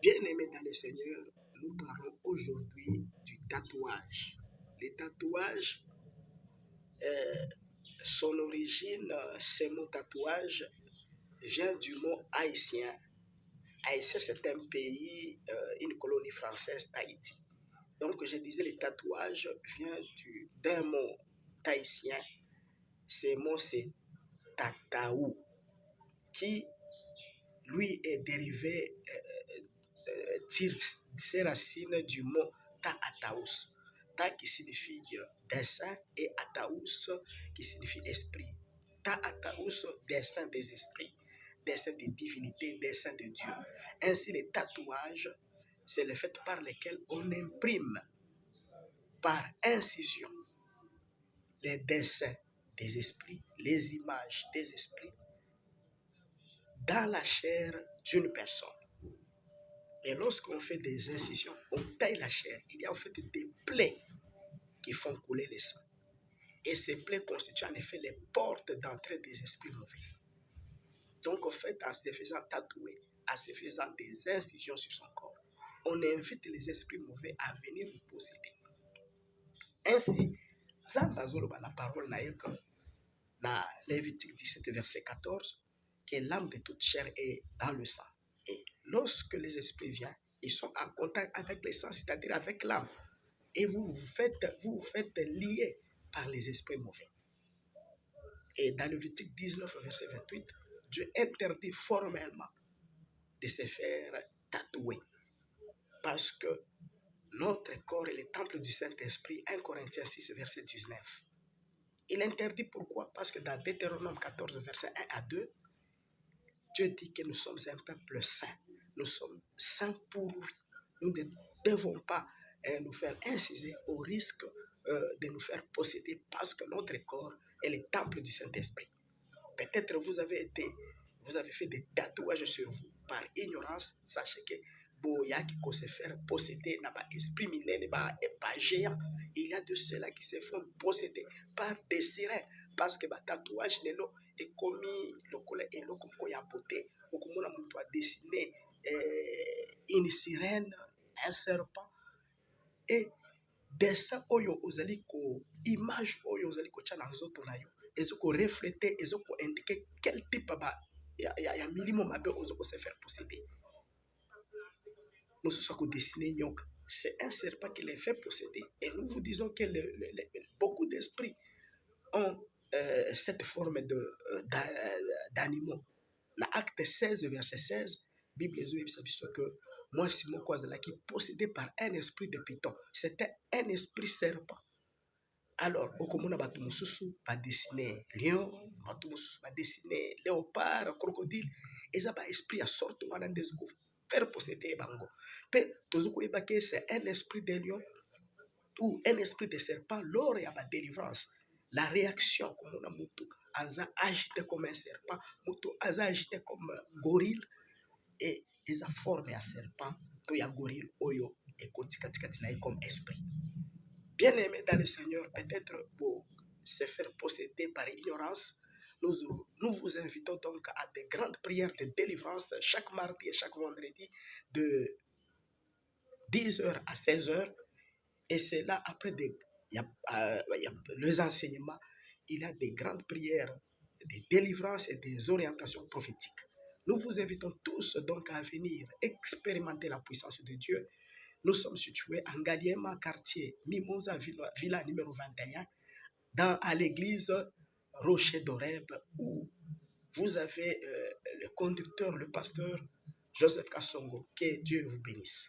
Bien-aimés dans le Seigneur, nous parlons aujourd'hui du tatouage. Les tatouages, euh, son origine, ce mot tatouage vient du mot haïtien. Haïtien, c'est un pays, une colonie française, Tahiti. Donc, je disais, le tatouage vient d'un mot tahitien. Ce mot, c'est tataou, qui, lui, est dérivé, tire ses racines du mot ta'ataous. Ta qui signifie dessein et ataous qui signifie esprit. Ta'ataous, dessein des esprits, dessein des divinités, dessein de Dieu. Ainsi, les tatouages, c'est le fait par lequel on imprime par incision les dessins des esprits, les images des esprits dans la chair d'une personne. Et lorsqu'on fait des incisions, on taille la chair. Il y a en fait des plaies qui font couler le sang. Et ces plaies constituent en effet les portes d'entrée des esprits mauvais. Donc en fait, en se faisant tatouer, en se faisant des incisions sur son corps, on invite les esprits mauvais à venir vous posséder. Ainsi, la parole n'a eu que dans Lévitique 17, verset 14, que l'âme de toute chair est dans le sang. Et lorsque les esprits viennent, ils sont en contact avec le sang, c'est-à-dire avec l'âme. Et vous vous faites lier par les esprits mauvais. Et dans Lévitique 19, verset 28, Dieu interdit formellement de se faire tatouer. Parce que notre corps est le temple du Saint-Esprit, 1 Corinthiens 6, verset 19. Il interdit pourquoi? Parce que dans Deutéronome 14, verset 1 à 2, Dieu dit que nous sommes un peuple saint. Nous sommes saints pour lui. Nous ne devons pas nous faire inciser au risque de nous faire posséder parce que notre corps est le temple du Saint-Esprit. Peut-être vous avez fait des tatouages sur vous par ignorance. Sachez que boyaki ko se faire posséder n'a pas esprit miné n'est pas géant. Il y a de ceux-là qui se font posséder par des sirènes parce que le tatouage n'est pas commis le collet et le comme ya beauté ou comme on a dessiné une sirène, un serpent et dessin oyo ozali ko image oyo ozali ko tchala nzoto na yo ezoko refléter ezoko indiquer quel type ya milimo mabe ozoko se faire posséder. Nous sommes dessiner nyoka, c'est un serpent qui les fait posséder et nous vous disons que beaucoup d'esprits ont cette forme d'animaux. Dans Acte 16 verset 16, Bible dit que moi si mon là qui possédé par un esprit de python, c'était un esprit serpent. Alors, au commun, batu mususu va dessiner lion, batu mususu va dessiner léopard, crocodile, et ça va esprit à sorte de des faire posséder bango. Pe tozuko ebake c'est un esprit de lion ou un esprit de serpent lors il y a la délivrance. La réaction comme on a mutu aza agité comme un serpent, mutu aza agité comme un gorille et ils a formé un serpent, to ya gorille oyo et kotikatikatina comme esprit. Bien-aimés dans le Seigneur, peut-être pour se faire posséder par ignorance, nous vous invitons donc à des grandes prières de délivrance chaque mardi et chaque vendredi de 10h à 16h. Et c'est là, après les enseignements, il y a des grandes prières, des délivrances et des orientations prophétiques. Nous vous invitons tous donc à venir expérimenter la puissance de Dieu. Nous sommes situés en Galiema, quartier Mimosa, villa numéro 21, à l'église Rocher d'Oreb, où vous avez le conducteur, le pasteur Joseph Kassongo. Que Dieu vous bénisse.